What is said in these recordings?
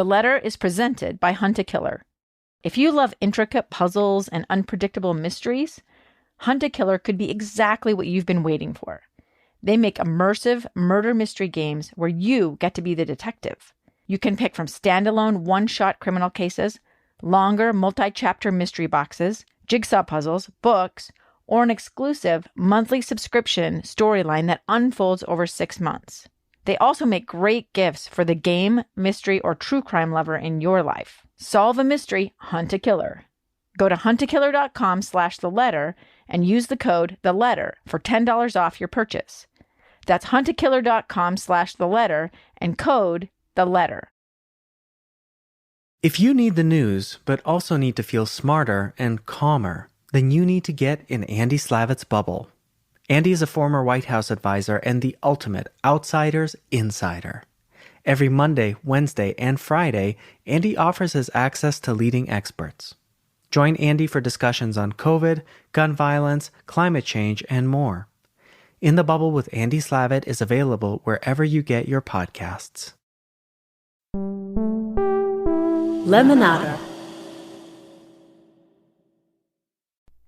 The Letter is presented by Hunt a Killer. If you love intricate puzzles and unpredictable mysteries, Hunt a Killer could be exactly what you've been waiting for. They make immersive murder mystery games where you get to be the detective. You can pick from standalone one-shot criminal cases, longer multi-chapter mystery boxes, jigsaw puzzles, books, or an exclusive monthly subscription storyline that unfolds over 6 months. They also make great gifts for the game, mystery, or true crime lover in your life. Solve a mystery, Hunt a Killer. Go to huntakiller.com/theletter and use the code THELETTER for $10 off your purchase. That's huntakiller.com/theletter and code THELETTER. If you need the news, but also need to feel smarter and calmer, then you need to get in Andy Slavitt's bubble. Andy is a former White House advisor and the ultimate outsider's insider. Every Monday, Wednesday, and Friday, Andy offers his access to leading experts. Join Andy for discussions on COVID, gun violence, climate change, and more. In the Bubble with Andy Slavitt is available wherever you get your podcasts. Lemonada.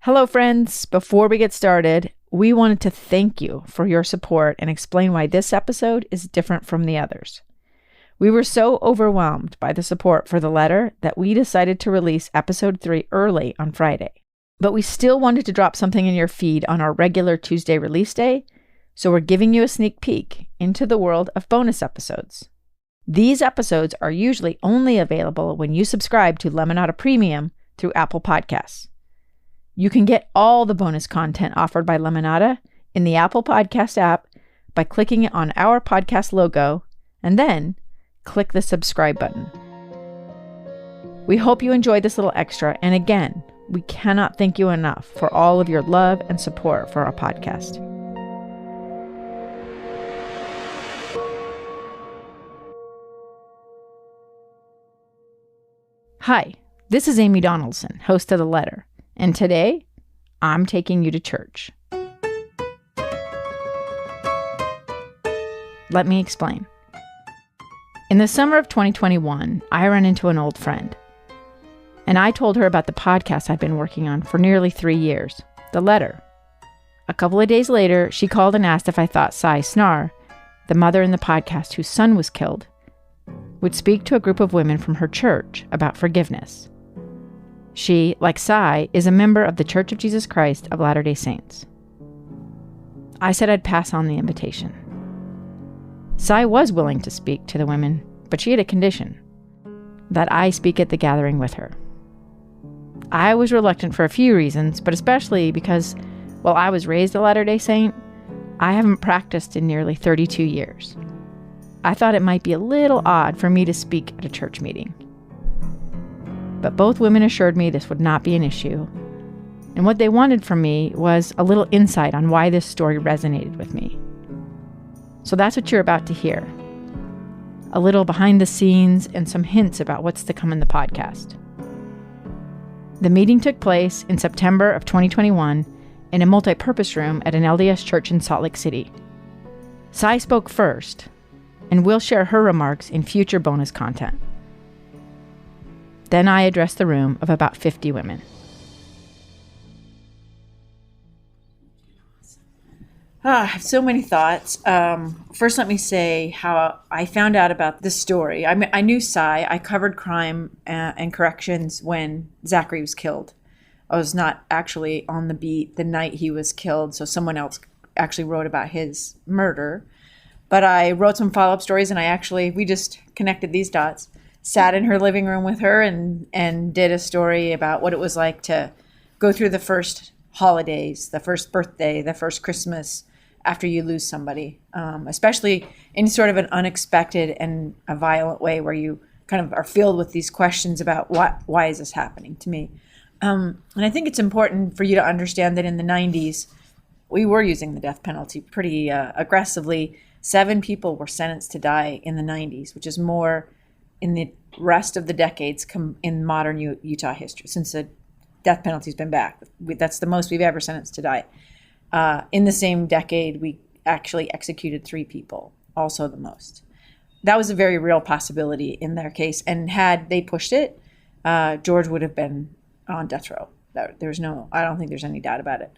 Hello, friends. Before we get started, we wanted to thank you for your support and explain why this episode is different from the others. We were so overwhelmed by the support for The Letter that we decided to release episode 3 early on Friday. But we still wanted to drop something in your feed on our regular Tuesday release day, so we're giving you a sneak peek into the world of bonus episodes. These episodes are usually only available when you subscribe to Lemonada Premium through Apple Podcasts. You can get all the bonus content offered by Lemonada in the Apple Podcast app by clicking on our podcast logo and then click the subscribe button. We hope you enjoyed this little extra, and again, we cannot thank you enough for all of your love and support for our podcast. Hi, this is Amy Donaldson, host of The Letter, and today I'm taking you to church. Let me explain. In the summer of 2021, I ran into an old friend, and I told her about the podcast I'd been working on for nearly 3 years, The Letter. A couple of days later, she called and asked if I thought Cy Snar, the mother in the podcast whose son was killed, would speak to a group of women from her church about forgiveness. She, like Cy, is a member of the Church of Jesus Christ of Latter-day Saints. I said I'd pass on the invitation. Cy was willing to speak to the women, but she had a condition: that I speak at the gathering with her. I was reluctant for a few reasons, but especially because, while I was raised a Latter-day Saint, I haven't practiced in nearly 32 years. I thought it might be a little odd for me to speak at a church meeting. But both women assured me this would not be an issue, and what they wanted from me was a little insight on why this story resonated with me. So that's what you're about to hear. A little behind the scenes and some hints about what's to come in the podcast. The meeting took place in September of 2021 in a multi-purpose room at an LDS church in Salt Lake City. Cy spoke first, and we'll share her remarks in future bonus content. Then I addressed the room of about 50 women. I have so many thoughts. First, let me say how I found out about this story. I knew Cy. I covered crime and corrections when Zachary was killed. I was not actually on the beat the night he was killed, so someone else actually wrote about his murder. But I wrote some follow-up stories, and we just connected these dots. Sat in her living room with her and did a story about what it was like to go through the first holidays, the first birthday, the first Christmas after you lose somebody, especially in sort of an unexpected and a violent way where you kind of are filled with these questions about why is this happening to me? And I think it's important for you to understand that in the 90s, we were using the death penalty pretty aggressively. 7 people were sentenced to die in the 90s, which is more in the rest of the decades in modern Utah history, since the death penalty's been back. That's the most we've ever sentenced to die. In the same decade, we actually executed 3 people, also the most. that was a very real possibility in their case. And had they pushed it, George would have been on death row. I don't think there's any doubt about it.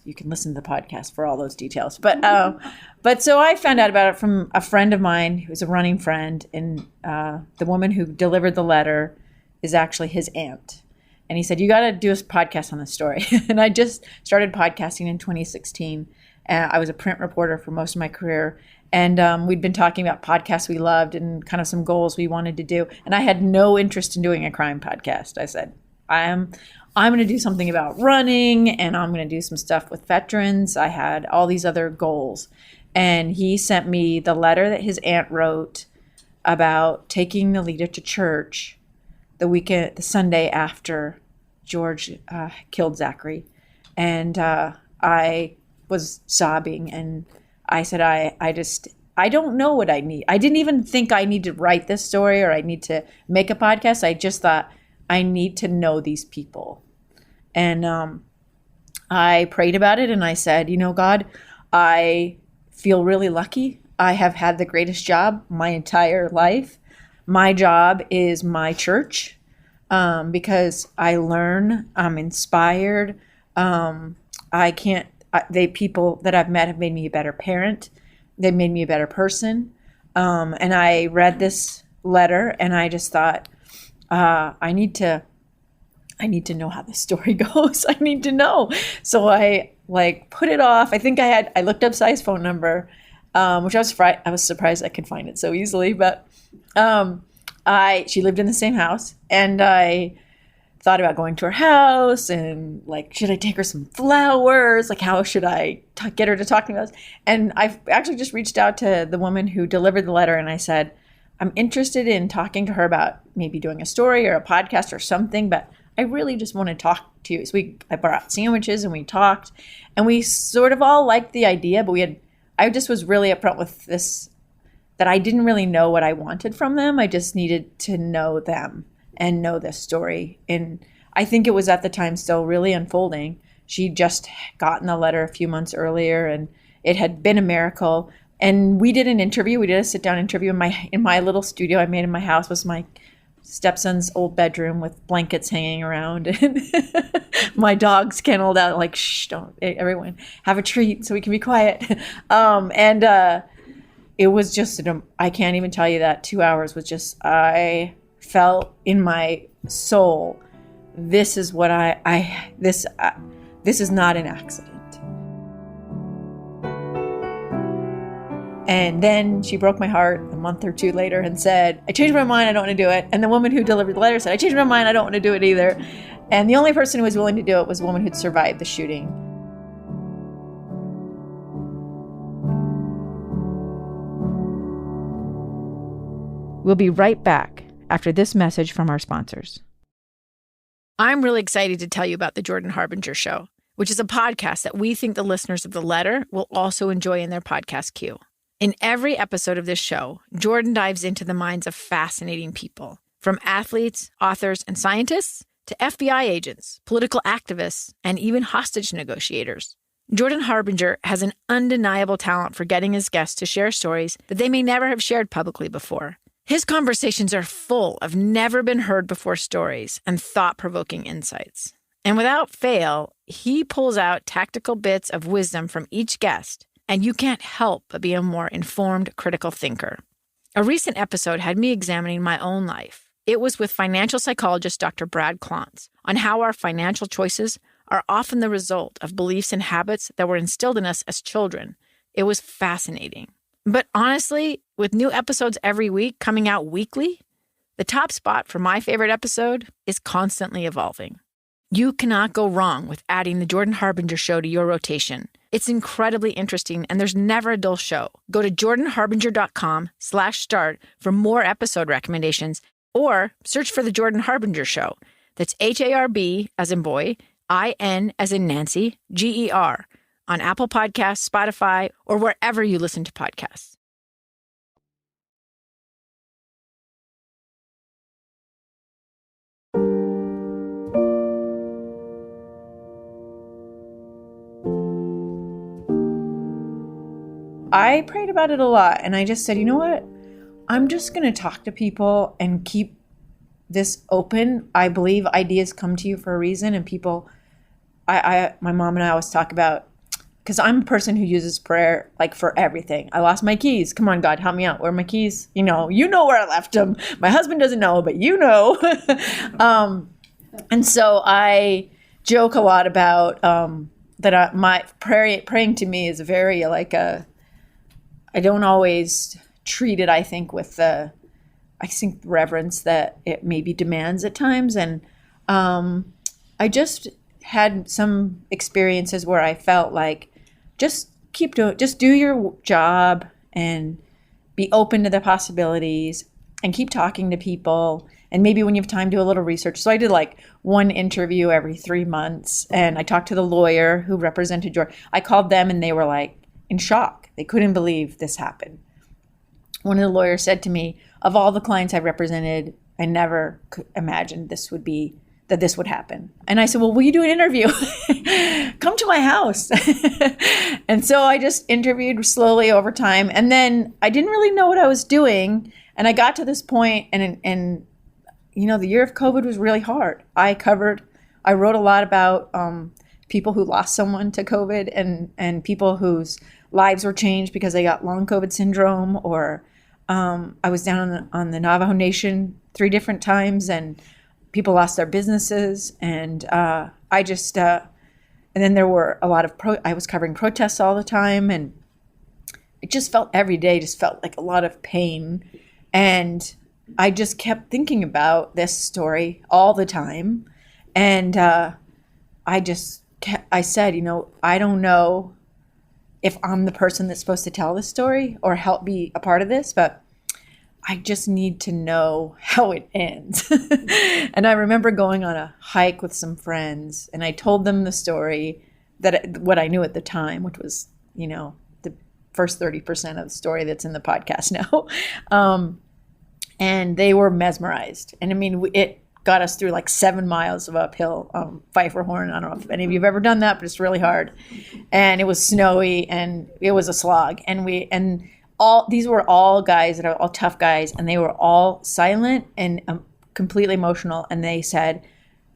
You can listen to the podcast for all those details. But so I found out about it from a friend of mine who was a running friend, and the woman who delivered the letter is actually his aunt. And he said, you got to do a podcast on this story. And I just started podcasting in 2016. I was a print reporter for most of my career. And we'd been talking about podcasts we loved and kind of some goals we wanted to do. And I had no interest in doing a crime podcast. I said, I'm going to do something about running, and I'm going to do some stuff with veterans. I had all these other goals. And he sent me the letter that his aunt wrote about taking the leader to church the Sunday after George killed Zachary. And I was sobbing, and I said, I don't know what I need. I didn't even think I need to write this story or I need to make a podcast. I just thought I need to know these people. And I prayed about it, and I said, God, I feel really lucky. I have had the greatest job my entire life. My job is my church because I learn, I'm inspired. People that I've met have made me a better parent. They made me a better person. And I read this letter, and I just thought, I need to know how this story goes. I need to know. So I put it off. I think I looked up Sai's phone number, which I was surprised I could find it so easily. But she lived in the same house, and I thought about going to her house and should I take her some flowers? How should I get her to talk to me about this? And I actually just reached out to the woman who delivered the letter, and I said, I'm interested in talking to her about maybe doing a story or a podcast or something, but I really just want to talk to you. So I brought sandwiches, and we talked, and we sort of all liked the idea, but I just was really upfront with this, that I didn't really know what I wanted from them. I just needed to know them and know this story. And I think it was at the time still really unfolding. She'd just gotten the letter a few months earlier, and it had been a miracle. And we did an interview. We did a sit-down interview in my little studio I made in my house. It was my stepson's old bedroom with blankets hanging around, and my dogs kenneled out shh, don't, everyone have a treat so we can be quiet. It was just, I can't even tell you that 2 hours was just, I felt in my soul, this is what this is not an accident. And then she broke my heart a month or two later and said, I changed my mind, I don't want to do it. And the woman who delivered the letter said, I changed my mind, I don't want to do it either. And the only person who was willing to do it was a woman who'd survived the shooting. We'll be right back after this message from our sponsors. I'm really excited to tell you about the Jordan Harbinger Show, which is a podcast that we think the listeners of The Letter will also enjoy in their podcast queue. In every episode of this show, Jordan dives into the minds of fascinating people, from athletes, authors, and scientists to FBI agents, political activists, and even hostage negotiators. Jordan Harbinger has an undeniable talent for getting his guests to share stories that they may never have shared publicly before. His conversations are full of never-been-heard-before stories and thought-provoking insights. And without fail, he pulls out tactical bits of wisdom from each guest, and you can't help but be a more informed, critical thinker. A recent episode had me examining my own life. It was with financial psychologist Dr. Brad Klontz on how our financial choices are often the result of beliefs and habits that were instilled in us as children. It was fascinating. But honestly, with new episodes every week coming out weekly, the top spot for my favorite episode is constantly evolving. You cannot go wrong with adding the Jordan Harbinger Show to your rotation. It's incredibly interesting, and there's never a dull show. Go to jordanharbinger.com/start for more episode recommendations, or search for the Jordan Harbinger Show. That's HARB as in boy, IN as in Nancy, GER, on Apple Podcasts, Spotify, or wherever you listen to podcasts. I prayed about it a lot, and I just said, you know what? I'm just going to talk to people and keep this open. I believe ideas come to you for a reason, and people, my mom and I always talk about, because I'm a person who uses prayer like for everything. I lost my keys. Come on, God, help me out. Where are my keys? You know where I left them. My husband doesn't know, but you know. And so I joke a lot about that. My praying to me is very like I don't always treat it, I think, with the reverence that it maybe demands at times. And I just had some experiences where I felt like just do your job and be open to the possibilities and keep talking to people. And maybe when you have time, do a little research. So I did like one interview every 3 months, and I talked to the lawyer who represented I called them, and they were like in shock. They couldn't believe this happened. One of the lawyers said to me, of all the clients I represented, I never could imagine this would happen. And I said, well, will you do an interview? Come to my house. And so I just interviewed slowly over time. And then I didn't really know what I was doing. And I got to this point, and the year of COVID was really hard. I wrote a lot about people who lost someone to COVID, and people whose lives were changed because they got long COVID syndrome, or I was down on the Navajo Nation 3 different times, and people lost their businesses. And and then there were a lot of I was covering protests all the time, and it just felt every day like a lot of pain. And I just kept thinking about this story all the time. And I said, I don't know if I'm the person that's supposed to tell this story or help be a part of this, but I just need to know how it ends. And I remember going on a hike with some friends, and I told them the story, what I knew at the time, which was, the first 30% of the story that's in the podcast now. And they were mesmerized. And I mean, it got us through like 7 miles of uphill Pfeiffer Horn. I don't know if any of you have ever done that, but it's really hard. And it was snowy, and it was a slog. And these were all guys that are all tough guys, and they were all silent and completely emotional. And they said,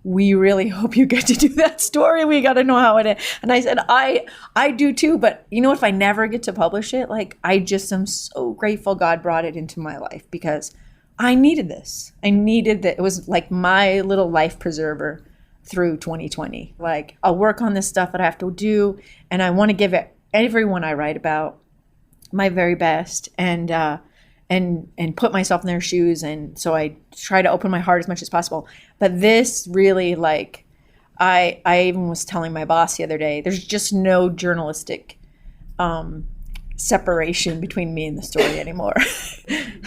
we really hope you get to do that story. We got to know how it is. And I said, I do too. But if I never get to publish it, like, I just am so grateful God brought it into my life, because I needed this. I needed that. It was like my little life preserver through 2020. Like, I'll work on this stuff that I have to do, and I want to give everyone I write about my very best, and put myself in their shoes. And so I try to open my heart as much as possible. But this really, like, I even was telling my boss the other day, there's just no journalistic separation between me and the story anymore.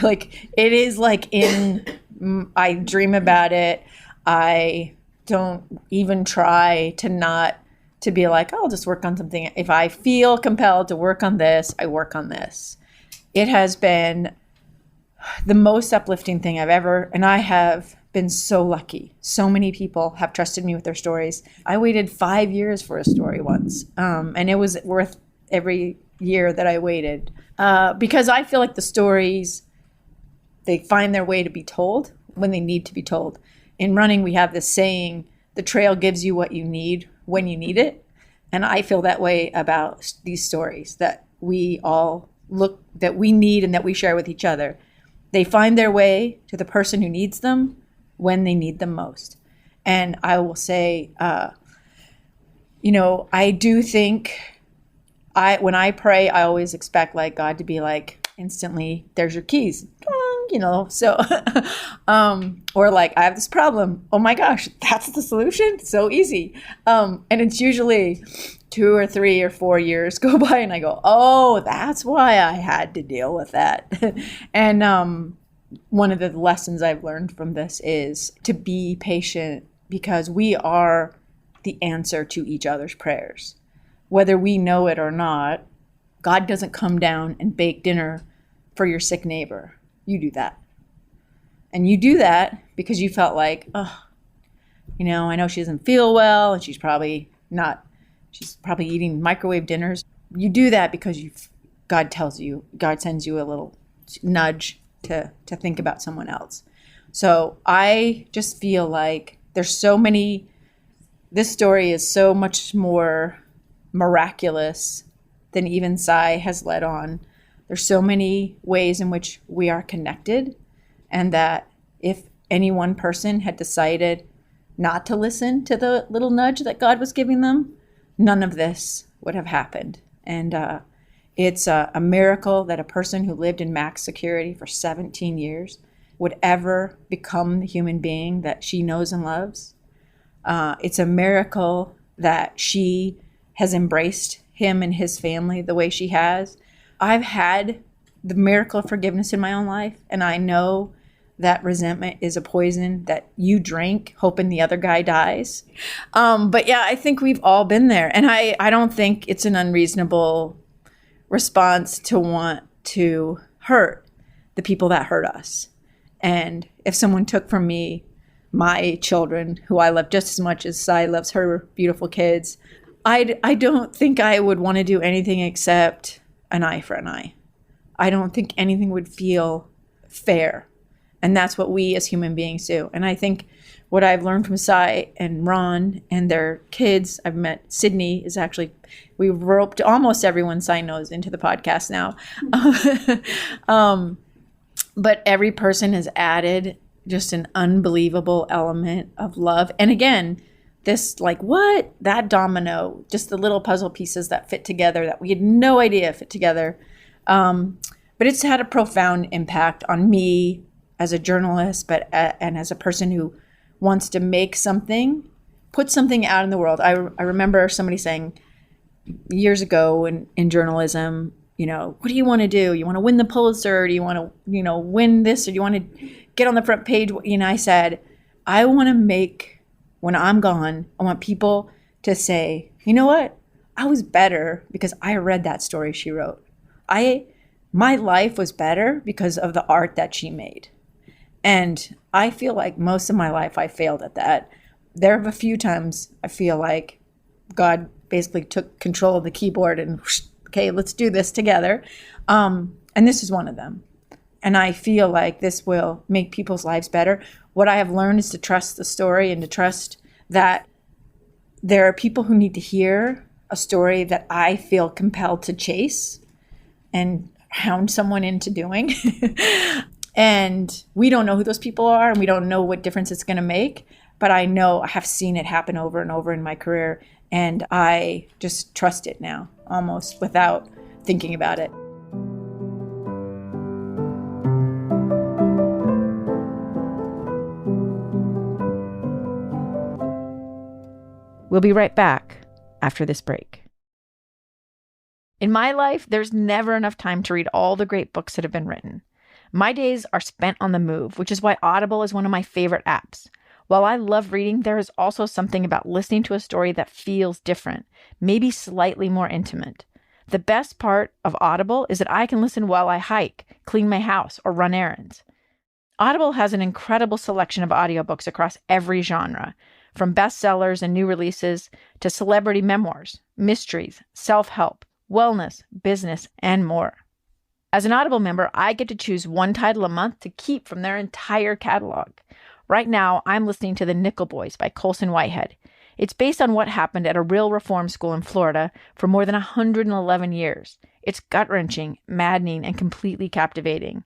Like, it is like I dream about it. I don't even try to be like, oh, I'll just work on something. If I feel compelled to work on this, I work on this. It has been the most uplifting thing I've ever, and I have been so lucky. So many people have trusted me with their stories. I waited 5 years for a story once, and it was worth every year that I waited, because I feel like the stories, they find their way to be told when they need to be told. In running, we have this saying, the trail gives you what you need when you need it. And I feel that way about these stories that we all that we need and that we share with each other. They find their way to the person who needs them when they need them most. And I will say, I do think when I pray, I always expect like God to be like, instantly, there's your keys. So, or like, I have this problem. Oh my gosh, that's the solution? So easy. And it's usually 2 or 3 or 4 years go by, and I go, oh, that's why I had to deal with that. And one of the lessons I've learned from this is to be patient, because we are the answer to each other's prayers. Whether we know it or not, God doesn't come down and bake dinner for your sick neighbor. You do that. And you do that because you felt like, I know she doesn't feel well, and she's probably eating microwave dinners. You do that because God sends you a little nudge to think about someone else. So I just feel like there's so many, this story is so much more miraculous than even Sai has led on. There's so many ways in which we are connected, and that if any one person had decided not to listen to the little nudge that God was giving them, none of this would have happened. And it's a miracle that a person who lived in max security for 17 years would ever become the human being that she knows and loves. It's a miracle that she has embraced him and his family the way she has. I've had the miracle of forgiveness in my own life, and I know that resentment is a poison that you drink hoping the other guy dies. But yeah, I think we've all been there. And I don't think it's an unreasonable response to want to hurt the people that hurt us. And if someone took from me my children, who I love just as much as Sai loves her beautiful kids, I don't think I would want to do anything except an eye for an eye. I don't think anything would feel fair. And that's what we as human beings do. And I think what I've learned from Sai and Ron and their kids, I've met Sydney is actually, we've roped almost everyone Sai knows into the podcast now. But every person has added just an unbelievable element of love. And again, this like, what? That domino, just the little puzzle pieces that fit together that we had no idea fit together. But it's had a profound impact on me as a journalist, and as a person who wants to make something, put something out in the world. I remember somebody saying years ago in journalism, what do you want to do? You want to win the Pulitzer? Or do you want to, win this? Or do you want to get on the front page? I said, I want to make, when I'm gone, I want people to say, you know what? I was better because I read that story she wrote. My life was better because of the art that she made. And I feel like most of my life I failed at that. There have a few times I feel like God basically took control of the keyboard and, okay, let's do this together. And this is one of them. And I feel like this will make people's lives better. What I have learned is to trust the story and to trust that there are people who need to hear a story that I feel compelled to chase and hound someone into doing. And we don't know who those people are, and we don't know what difference it's going to make. But I know I have seen it happen over and over in my career, and I just trust it now, almost without thinking about it. We'll be right back after this break. In my life, there's never enough time to read all the great books that have been written. My days are spent on the move, which is why Audible is one of my favorite apps. While I love reading, there is also something about listening to a story that feels different, maybe slightly more intimate. The best part of Audible is that I can listen while I hike, clean my house, or run errands. Audible has an incredible selection of audiobooks across every genre, from bestsellers and new releases to celebrity memoirs, mysteries, self-help, wellness, business, and more. As an Audible member, I get to choose one title a month to keep from their entire catalog. Right now, I'm listening to The Nickel Boys by Colson Whitehead. It's based on what happened at a real reform school in Florida for more than 111 years. It's gut-wrenching, maddening, and completely captivating.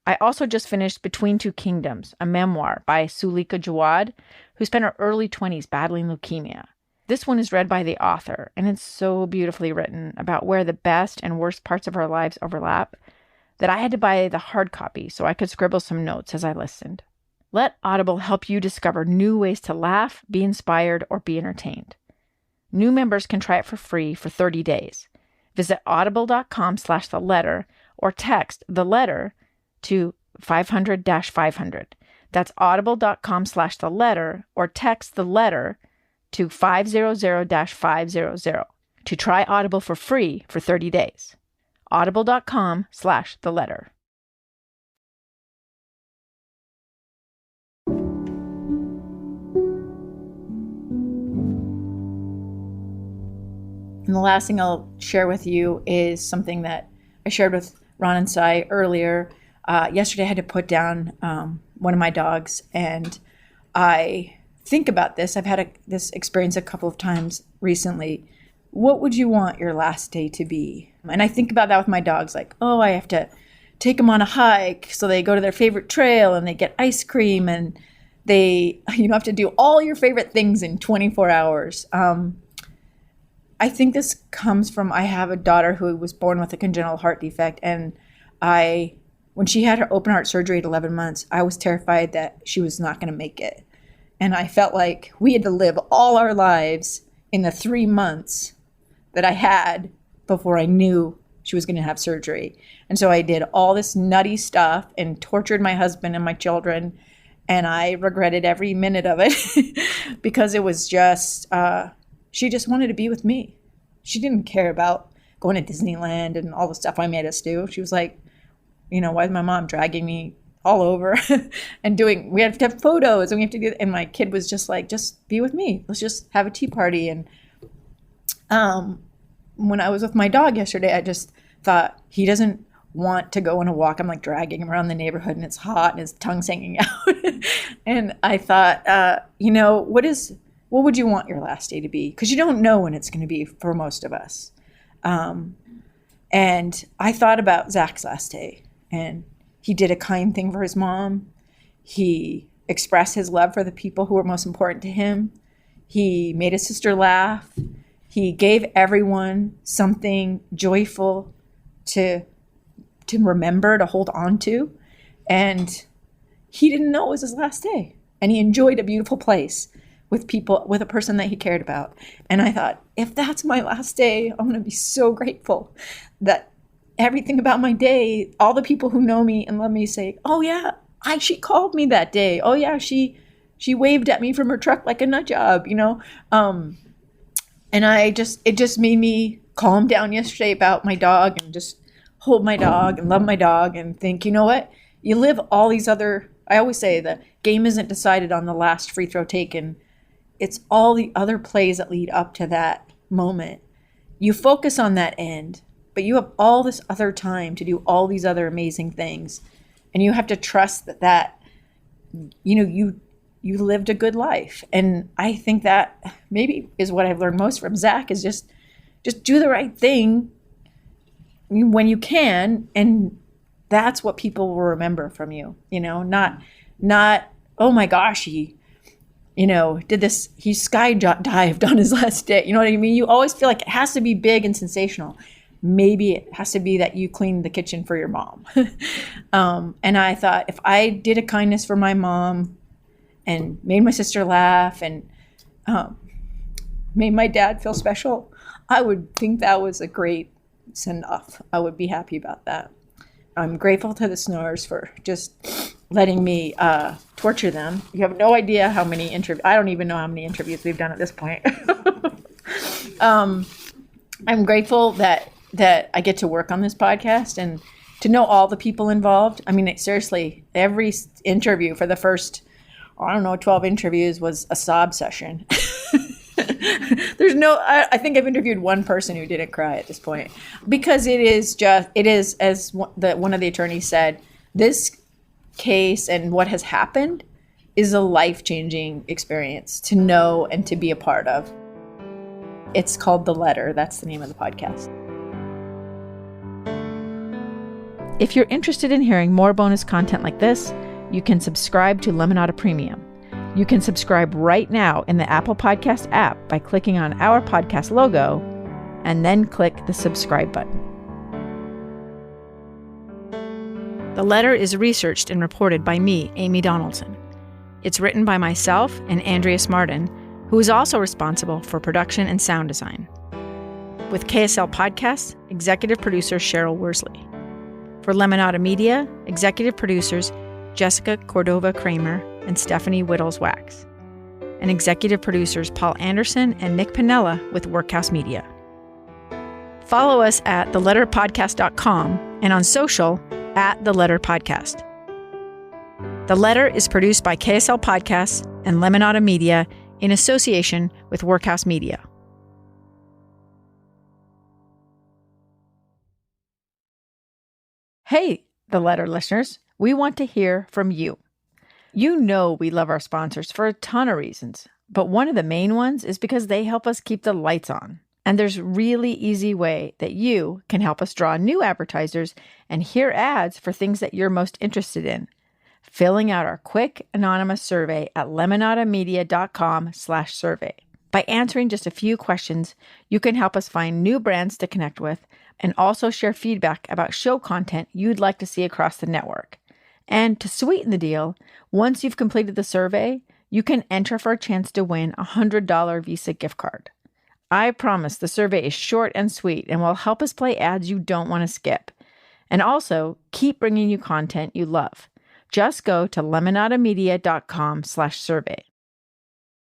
I also just finished Between Two Kingdoms, a memoir by Sulika Jawad, who spent her early 20s battling leukemia. This one is read by the author, and it's so beautifully written about where the best and worst parts of our lives overlap that I had to buy the hard copy so I could scribble some notes as I listened. Let Audible help you discover new ways to laugh, be inspired, or be entertained. New members can try it for free for 30 days. Visit audible.com/theletter or text the letter to 500-500. That's audible.com/theletter or text the letter to 500-500 to try Audible for free for 30 days. audible.com/theletter. And the last thing I'll share with you is something that I shared with Ron and Sai earlier. Yesterday I had to put down one of my dogs, and I think about this. I've had this experience a couple of times recently. What would you want your last day to be? And I think about that with my dogs, like, oh, I have to take them on a hike, so they go to their favorite trail and they get ice cream, and you have to do all your favorite things in 24 hours. I think this comes from, I have a daughter who was born with a congenital heart defect, and when she had her open heart surgery at 11 months, I was terrified that she was not going to make it. And I felt like we had to live all our lives in the 3 months that I had before I knew she was going to have surgery. And so I did all this nutty stuff and tortured my husband and my children, and I regretted every minute of it because it was just, she just wanted to be with me. She didn't care about going to Disneyland and all the stuff I made us do. She was like, why is my mom dragging me all over and we have to have photos and we have to do, and my kid was just like, just be with me. Let's just have a tea party. And when I was with my dog yesterday, I just thought, he doesn't want to go on a walk. I'm like dragging him around the neighborhood and it's hot and his tongue's hanging out. And I thought, what would you want your last day to be? Because you don't know when it's going to be for most of us. And I thought about Zach's last day, and he did a kind thing for his mom. He expressed his love for the people who were most important to him. He made his sister laugh. He gave everyone something joyful to remember, to hold on to. And he didn't know it was his last day. And he enjoyed a beautiful place with people, with a person that he cared about. And I thought, if that's my last day, I'm going to be so grateful that everything about my day, all the people who know me and love me say, oh yeah, she called me that day. Oh yeah, she waved at me from her truck like a nut job, And it just made me calm down yesterday about my dog and just hold my dog and love my dog and think, you know what? You live all these other, I always say the game isn't decided on the last free throw taken. It's all the other plays that lead up to that moment. You focus on that end, but you have all this other time to do all these other amazing things. And you have to trust that you lived a good life. And I think that maybe is what I've learned most from Zach is just do the right thing when you can. And that's what people will remember from you, not, oh my gosh, he did this, he skydived on his last day. You know what I mean? You always feel like it has to be big and sensational. Maybe it has to be that you cleaned the kitchen for your mom. And I thought, if I did a kindness for my mom and made my sister laugh and made my dad feel special, I would think that was a great send-off. I would be happy about that. I'm grateful to the Snores for just letting me torture them. You have no idea how many I don't even know how many interviews we've done at this point. I'm grateful that I get to work on this podcast and to know all the people involved. I mean, seriously, every interview for the first, 12 interviews was a sob session. I think I've interviewed one person who didn't cry at this point, because it is as one of the attorneys said, this case and what has happened is a life-changing experience to know and to be a part of. It's called The Letter. That's the name of the podcast. If you're interested in hearing more bonus content like this, you can subscribe to Lemonada Premium. You can subscribe right now in the Apple Podcast app by clicking on our podcast logo and then click the subscribe button. The Letter is researched and reported by me, Amy Donaldson. It's written by myself and Andreas Martin, who is also responsible for production and sound design. With KSL Podcasts, executive producer Cheryl Worsley. For Lemonada Media, executive producers Jessica Cordova-Kramer and Stephanie Whittles-Wax. And executive producers Paul Anderson and Nick Piniella with Workhouse Media. Follow us at theletterpodcast.com and on social @theletterpodcast. The Letter is produced by KSL Podcasts and Lemonada Media in association with Workhouse Media. Hey, the letter listeners, we want to hear from you. You know we love our sponsors for a ton of reasons, but one of the main ones is because they help us keep the lights on. And there's a really easy way that you can help us draw new advertisers and hear ads for things that you're most interested in. Filling out our quick anonymous survey at lemonadamedia.com/survey. By answering just a few questions, you can help us find new brands to connect with and also share feedback about show content you'd like to see across the network. And to sweeten the deal, once you've completed the survey, you can enter for a chance to win a $100 Visa gift card. I promise the survey is short and sweet and will help us play ads you don't want to skip. And also, keep bringing you content you love. Just go to lemonadamedia.com/survey.